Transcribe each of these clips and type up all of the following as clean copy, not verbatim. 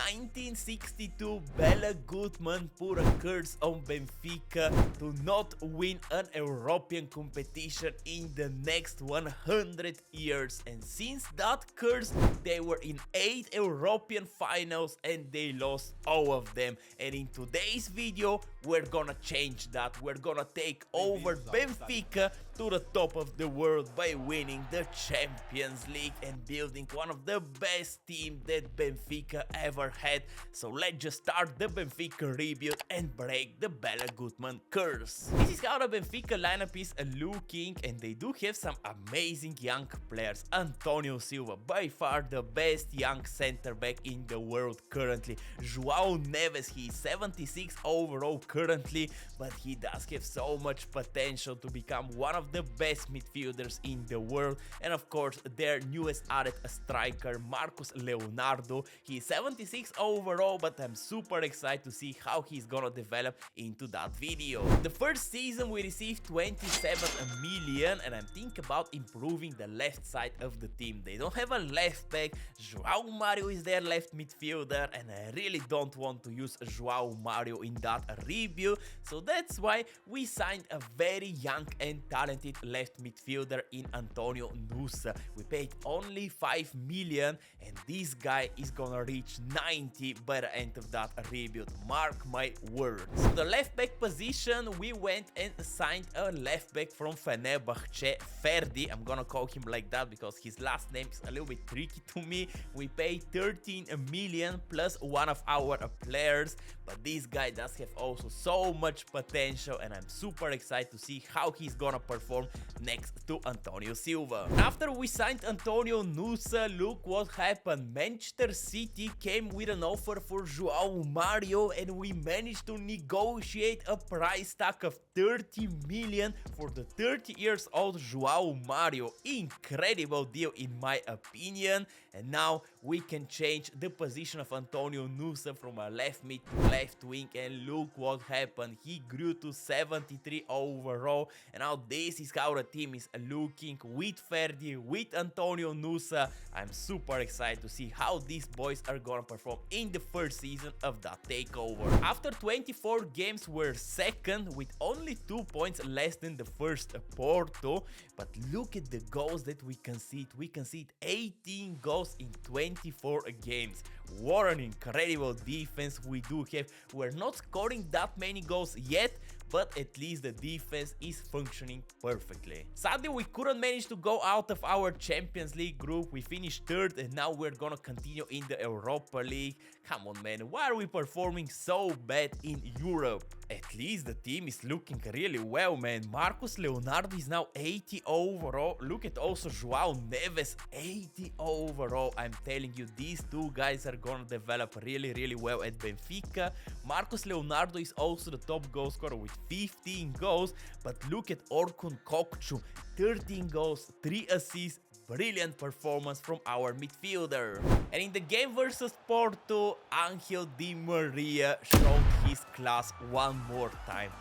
1962, Bela Guttmann put a curse on Benfica to not win an European competition in the next 100 years, and since that curse they were in 8 European finals and they lost all of them. And in today's video we're gonna change that. We're gonna take over Benfica to the top of the world by winning the Champions League and building one of the best teams that Benfica ever had. So let's just start the Benfica rebuild and break the Bela Guttmann curse. This is how the Benfica lineup is looking, and they do have some amazing young players. Antonio Silva, by far the best young center back in the world currently. João Neves, he's 76 overall currently, but he does have so much potential to become one of the best midfielders in the world. And of course their newest added striker, Marcos Leonardo. He's 76 overall, but I'm super excited to see how he's gonna develop into that video. The first season we received 27 million, and I'm thinking about improving the left side of the team. They don't have a left back. João Mario is their left midfielder, and I really don't want to use João Mario in that rebuild, so that's why we signed a very young and talented left midfielder in Antonio Nusa. We paid only 5 million, and this guy is gonna reach 90 by the end of that rebuild, mark my words. So the left back position, we went and signed a left back from Fenerbahce, Ferdi. I'm gonna call him like that because his last name is a little bit tricky to me. We paid 13 million plus one of our players, but this guy does have also so much potential, and I'm super excited to see how he's gonna perform next to Antonio Silva. After we signed Antonio Nusa, look what happened. Manchester City came with an offer for João Mario, and we managed to negotiate a price tag of 30 million for the 30 years old João Mario. Incredible deal in my opinion. And now we can change the position of Antonio Nusa from a left mid to left wing, and look what happened. He grew to 73 overall, and now this is how the team is looking with Ferdi, with Antonio Nusa. I'm super excited to see how these boys are gonna perform in the first season of that takeover. After 24 games we're second with only 2 points less than the first Porto, but look at the goals that we concede. We concede 18 goals in 24 games. What an incredible defense we do have. We're not scoring that many goals yet, but at least the defense is functioning perfectly. Sadly, we couldn't manage to go out of our Champions League group. We finished third, and now we're gonna continue in the Europa League. Come on, man, why are we performing so bad in Europe? At least the team is looking really well, man. Marcos Leonardo is now 80 overall. Look at also João Neves, 80 overall. I'm telling you, these two guys are gonna develop really well at Benfica. Marcos Leonardo is also the top goal scorer with 15 goals, but look at Orkun Kokcu, 13 goals, 3 assists. Brilliant performance from our midfielder. And in the game versus Porto, Angel Di Maria showed his class one more time.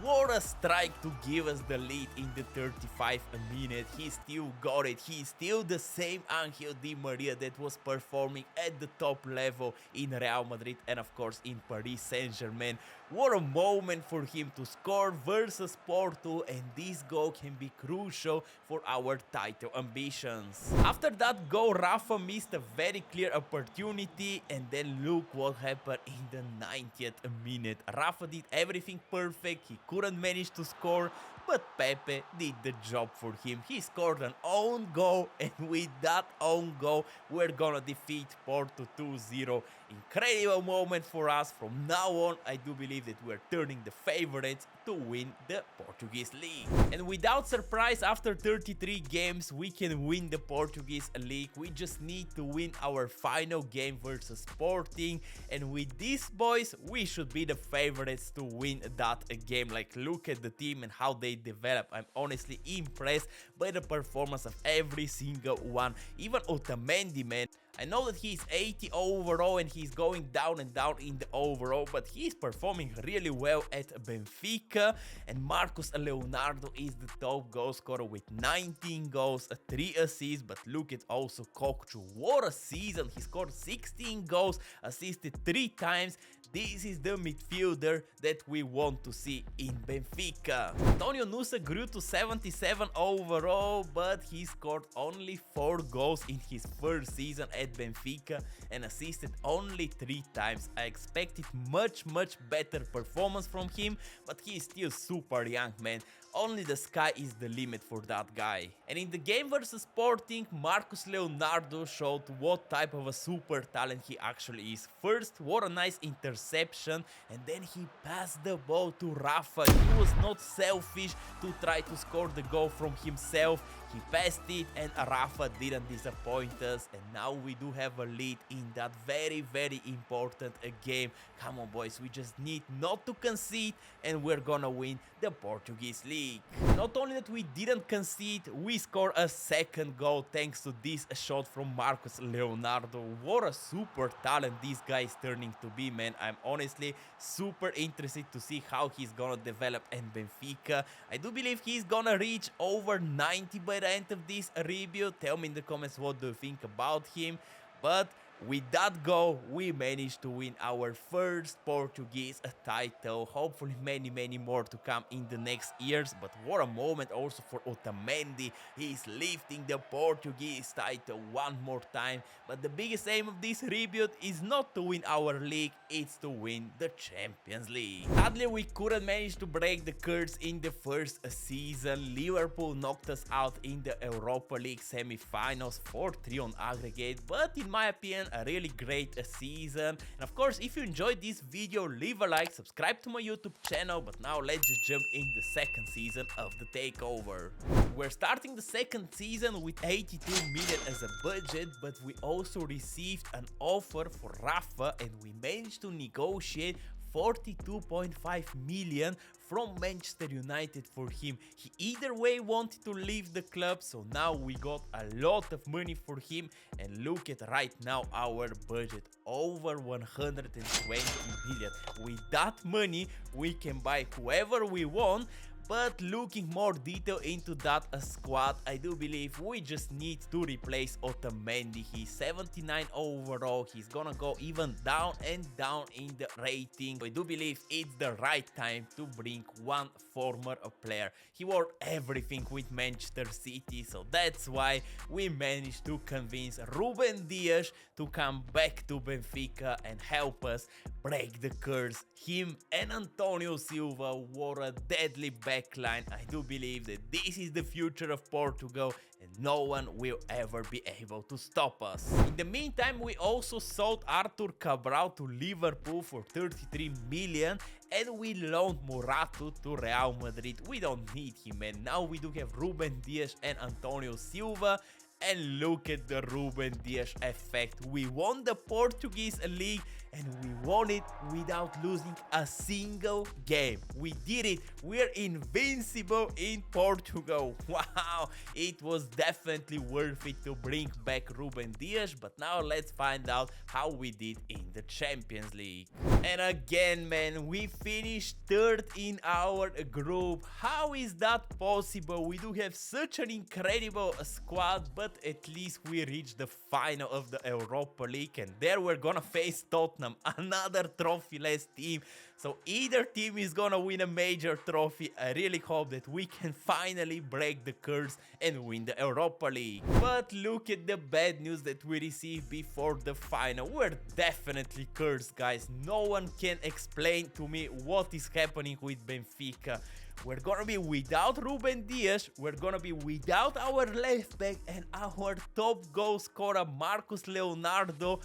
What a strike to give us the lead in the 35th minute. He still got it. He's still the same Angel Di Maria that was performing at the top level in Real Madrid and of course in Paris Saint-Germain. What a moment for him to score versus Porto, and this goal can be crucial for our title ambitions. After that goal, Rafa missed a very clear opportunity, and then look what happened in the 90th minute. Rafa did everything perfect. He couldn't manage to score, but Pepe did the job for him. He scored an own goal, and with that own goal, we're gonna defeat Porto 2-0. Incredible moment for us. From now on, I do believe that we're turning the favorites to win the Portuguese league. And without surprise, after 33 games, we can win the Portuguese league. We just need to win our final game versus Sporting, and with these boys, we should be the favorites to win that game. Like, look at the team and how they develop. I'm honestly impressed by the performance of every single one. Even Otamendi, man. I know that he's 80 overall and he's going down and down in the overall, but he's performing really well at Benfica. And Marcus Leonardo is the top goal scorer with 19 goals, 3 assists. But look at also Kokchu. What a season! He scored 16 goals, assisted 3 times. This is the midfielder that we want to see in Benfica. Antonio Nusa grew to 77 overall, but he scored only 4 goals in his first season at Benfica and assisted only 3 times. I expected much better performance from him, but he is still super young, man. Only the sky is the limit for that guy. And in the game versus Sporting, Marcus Leonardo showed what type of a super talent he actually is. First, what a nice interception, and then he passed the ball to Rafa. He was not selfish to try to score the goal from himself. He passed it and Rafa didn't disappoint us, and now we do have a lead in that very important game. Come on boys, we just need not to concede and we're gonna win the Portuguese league. Not only that we didn't concede, we scored a second goal thanks to this shot from Marcus Leonardo. What a super talent this guy is turning to be, man. I'm honestly super interested to see how he's gonna develop in Benfica. I do believe he's gonna reach over 90 by the end of this review. Tell me in the comments what do you think about him. But with that goal, we managed to win our first Portuguese title. Hopefully many more to come in the next years. But what a moment also for Otamendi. He's lifting the Portuguese title one more time. But the biggest aim of this rebuild is not to win our league, it's to win the Champions League. Sadly, we couldn't manage to break the curse in the first season. Liverpool knocked us out in the Europa League semi-finals 4-3 on aggregate. But in my opinion, a really great season. And of course, if you enjoyed this video, leave a like, subscribe to my YouTube channel. But now let's just jump in the second season of the takeover. We're starting the second season with 82 million as a budget, but we also received an offer for Rafa and we managed to negotiate 42.5 million from Manchester United for him. He either way wanted to leave the club, so now we got a lot of money for him. And look at right now our budget, over 120 million. With that money we can buy whoever we want. But looking more detail into that squad, I do believe we just need to replace Otamendi. He's 79 overall. He's gonna go even down and down in the rating. I do believe it's the right time to bring one former player. He won everything with Manchester City, so that's why we managed to convince Ruben Dias to come back to Benfica and help us break the curse. Him and Antonio Silva, what a deadly backline. I do believe that this is the future of Portugal and no one will ever be able to stop us. In the meantime, we also sold Arthur Cabral to Liverpool for 33 million and we loaned Morata to Real Madrid. We don't need him, and now we do have Ruben Dias and Antonio Silva. And look at the Ruben Dias effect. We won the Portuguese league and we won it without losing a single game. We did it. We're invincible in Portugal. Wow, it was definitely worth it to bring back Ruben Dias. But now let's find out how we did in the Champions League. And again, man, we finished third in our group. How is that possible? We do have such an incredible squad, but at least we reached the final of the Europa League, and there we're gonna face Tottenham, another trophyless team. So either team is gonna win a major trophy. I really hope that we can finally break the curse and win the Europa League. But look at the bad news that we received before the final. We're definitely cursed, guys. No one can explain to me what is happening with Benfica. We're gonna be without Ruben Dias, we're gonna be without our left back, and our top goal scorer Marcus Leonardo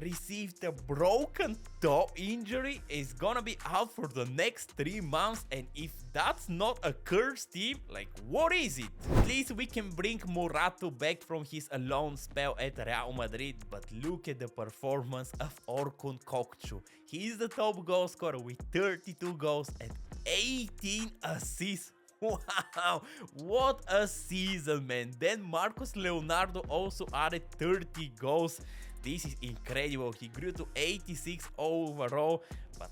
received a broken toe injury, is gonna be out for the next 3 months. And if that's not a cursed team, like what is it? At least we can bring Morata back from his loan spell at Real Madrid. But look at the performance of Orkun Kokcu. He's the top goal scorer with 32 goals and 18 assists. Wow, what a season, man. Then Marcus Leonardo also added 30 goals. This is incredible. He grew to 86 overall, but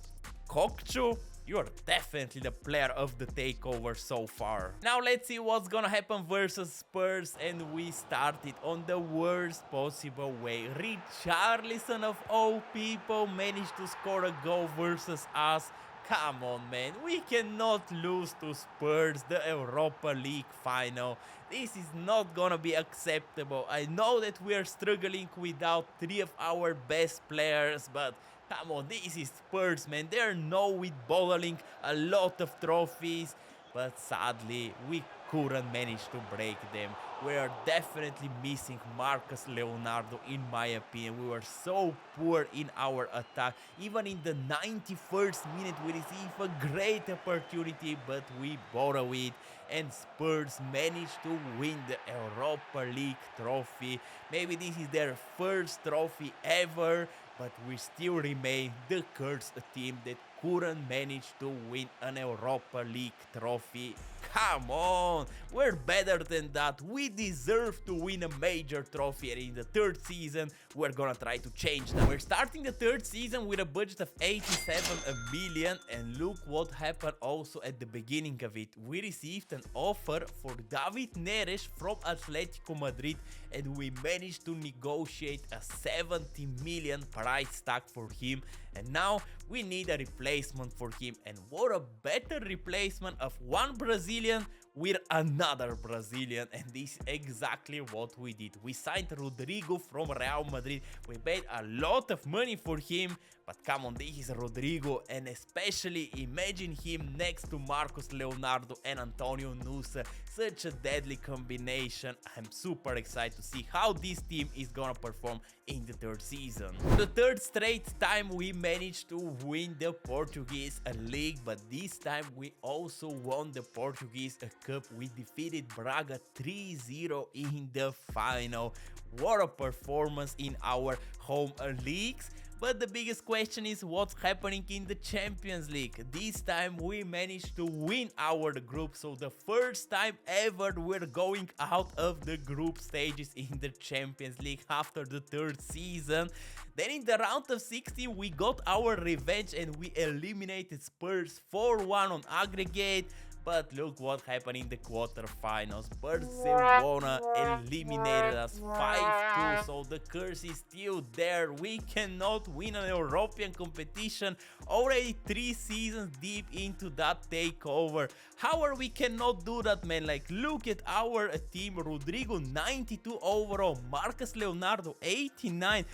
Kokchu, you are definitely the player of the takeover so far. Now let's see what's gonna happen versus Spurs, and we started on the worst possible way. Richarlison of all people managed to score a goal versus us. Come on, man, we cannot lose to Spurs, the Europa League final. This is not gonna be acceptable. I know that we are struggling without 3 of our best players, but come on, this is Spurs, man. They are known with bottling a lot of trophies, but sadly, we couldn't manage to break them. We are definitely missing Marcus Leonardo, in my opinion. We were so poor in our attack. Even in the 91st minute, we received a great opportunity, but we borrow it. And Spurs managed to win the Europa League trophy. Maybe this is their first trophy ever, but we still remain the cursed team that couldn't manage to win an Europa League trophy. Come on, we're better than that. We deserve to win a major trophy, and in the 3rd season we're gonna try to change that. We're starting the 3rd season with a budget of 87 million, and look what happened also at the beginning of it. We received an offer for David Neres from Atletico Madrid, and we managed to negotiate a 70 million price tag for him, and now we need a replacement for him. And what a better replacement of one Brazilian with another Brazilian, and this is exactly what we did. We signed Rodrigo from Real Madrid. We paid a lot of money for him, but come on, this is Rodrigo, and especially imagine him next to Marcus Leonardo and Antonio Nusa. Such a deadly combination. I'm super excited to see how this team is gonna perform in the 3rd season. The 3rd straight time we managed to win the Portuguese league, but this time we also won the Portuguese Cup. We defeated Braga 3-0 in the final. What a performance in our home leagues. But the biggest question is what's happening in the Champions League. This time we managed to win our group, so the first time ever we're going out of the group stages in the Champions League after the 3rd season. Then in the round of 16 we got our revenge and we eliminated Spurs 4-1 on aggregate. But look what happened in the quarterfinals. Barcelona eliminated us 5-2, so the curse is still there. We cannot win an European competition already 3 seasons deep into that takeover. How are we cannot do that, man? Like, look at our team. Rodrigo 92 overall, Marcus Leonardo 89,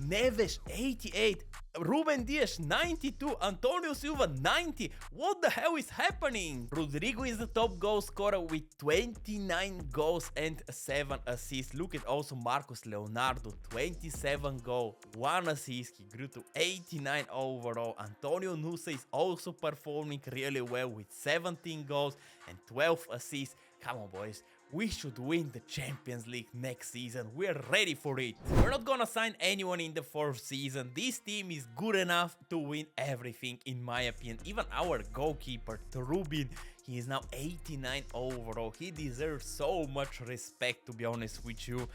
Neves 88, Ruben Dias 92, Antonio Silva 90. What the hell is happening? Rodrigo is the top goal scorer with 29 goals and 7 assists. Look at also Marcus Leonardo, 27 goals, 1 assist. He grew to 89 overall. Antonio Nusa is also performing really well with 17 goals and 12 assists. Come on, boys. We should win the Champions League next season. We're ready for it. We're not gonna sign anyone in the 4th season. This team is good enough to win everything, in my opinion. Even our goalkeeper, Trubin, he is now 89 overall. He deserves so much respect, to be honest with you.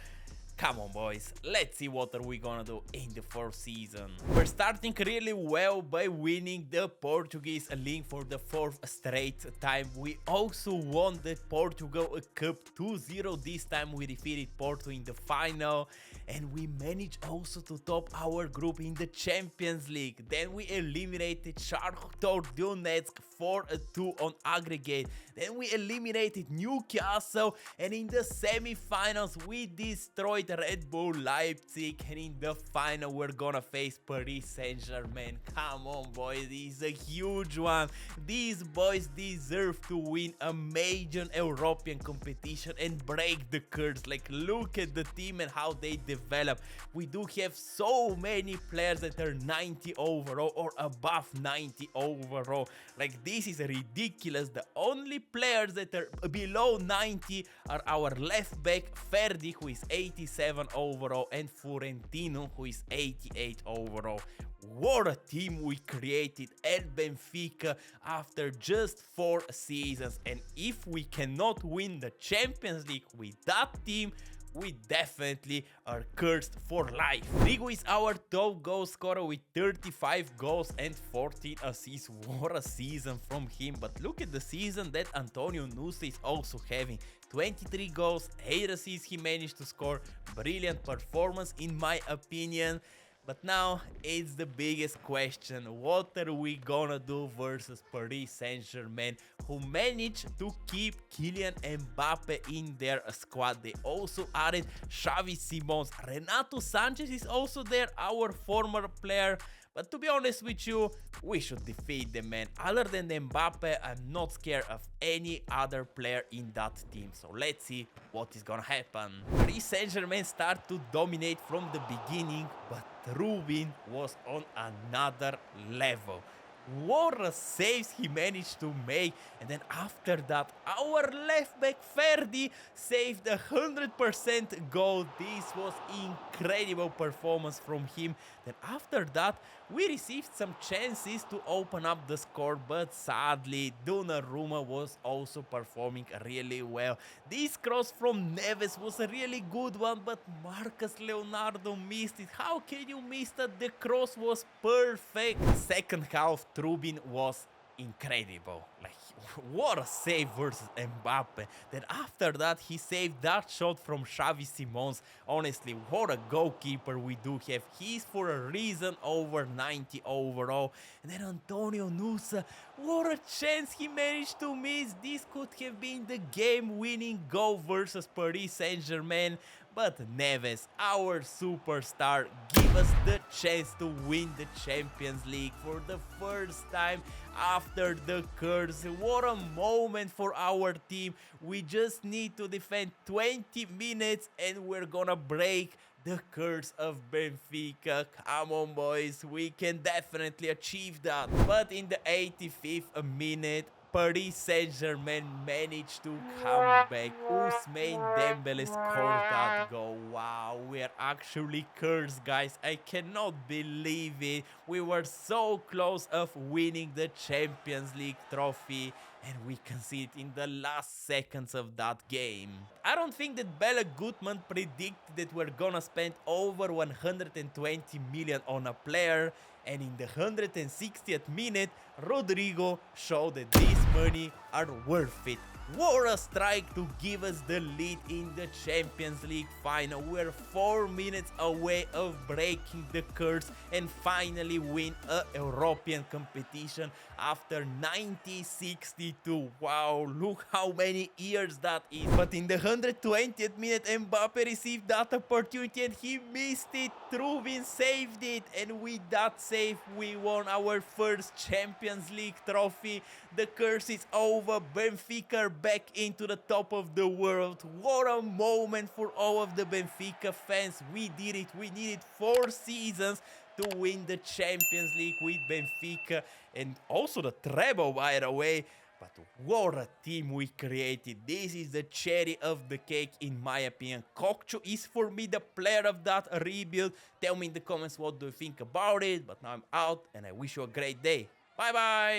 Come on, boys, let's see what are we gonna do in the 4th season. We're starting really well by winning the Portuguese league for the 4th straight time. We also won the Portugal Cup 2-0. This time we defeated Porto in the final, and we managed also to top our group in the Champions League. Then we eliminated Shakhtar Donetsk 4-2 on aggregate. Then we eliminated Newcastle, and in the semi-finals we destroyed Red Bull Leipzig, and in the final we're gonna face Paris Saint-Germain. Come on, boys, this is a huge one. These boys deserve to win a major European competition and break the curse. Like, look at the team and how they develop. We do have so many players that are 90 overall or above 90 overall. Like, this is ridiculous. The only players that are below 90 are our left back Ferdi, who is 87 overall, and Florentino, who is 88 overall. What a team we created at Benfica after just 4 seasons, and if we cannot win the Champions League with that team, we definitely are cursed for life. Rigo is our top goal scorer with 35 goals and 14 assists. What a season from him. But look at the season that Antonio Nusa is also having. 23 goals, 8 assists he managed to score. Brilliant performance in my opinion. But now it's the biggest question. What are we gonna do versus Paris Saint-Germain, who managed to keep Kylian Mbappe in their squad? They also added Xavi Simons. Renato Sanchez is also there, our former player. But to be honest with you, we should defeat them, man. Other than Mbappe, I'm not scared of any other player in that team. So let's see what is gonna happen. Paris Saint-Germain start to dominate from the beginning, but Rubin was on another level. What a saves he managed to make, and then after that our left back Ferdi saved a 100% goal. This was incredible performance from him. Then after that we received some chances to open up the score, but sadly Donnarumma was also performing really well. This cross from Neves was a really good one, but Marcus Leonardo missed it. How can you miss that? The cross was perfect. Second half Rubin was incredible. Like, what a save versus Mbappe. Then after that he saved that shot from Xavi Simons. Honestly, what a goalkeeper we do have. He's for a reason over 90 overall. And then Antonio Nusa, what a chance he managed to miss. This could have been the game-winning goal versus Paris Saint-Germain. But Neves, our superstar, give us the chance to win the Champions League for the first time after the curse. What a moment for our team. We just need to defend 20 minutes and we're gonna break the curse of Benfica. Come on, boys, we can definitely achieve that. But in the 85th minute, Paris Saint-Germain managed to come back. Ousmane Dembele scored that goal. Wow, we are actually cursed, guys. I cannot believe it. We were so close of winning the Champions League trophy, and we conceded in the last seconds of that game. I don't think that Bela Guttmann predicted that we're gonna spend over 120 million on a player, and in the 160th minute, Rodrigo showed that this money are worth it. What a strike to give us the lead in the Champions League final. We're 4 minutes away of breaking the curse and finally win a European competition after 1962. Wow, look how many years that is. But in the 120th minute, Mbappe received that opportunity and he missed it. Rubin saved it, and with that save, we won our first Champions League trophy. The curse is over. Benfica back into the top of the world. What a moment for all of the Benfica fans. We did it. We needed 4 seasons to win the Champions League with Benfica, and also the treble, by the way. But what a team we created. This is the cherry of the cake in my opinion. Kokchu is for me the player of that rebuild. Tell me in the comments what do you think about it. But now I'm out and I wish you a great day. Bye bye.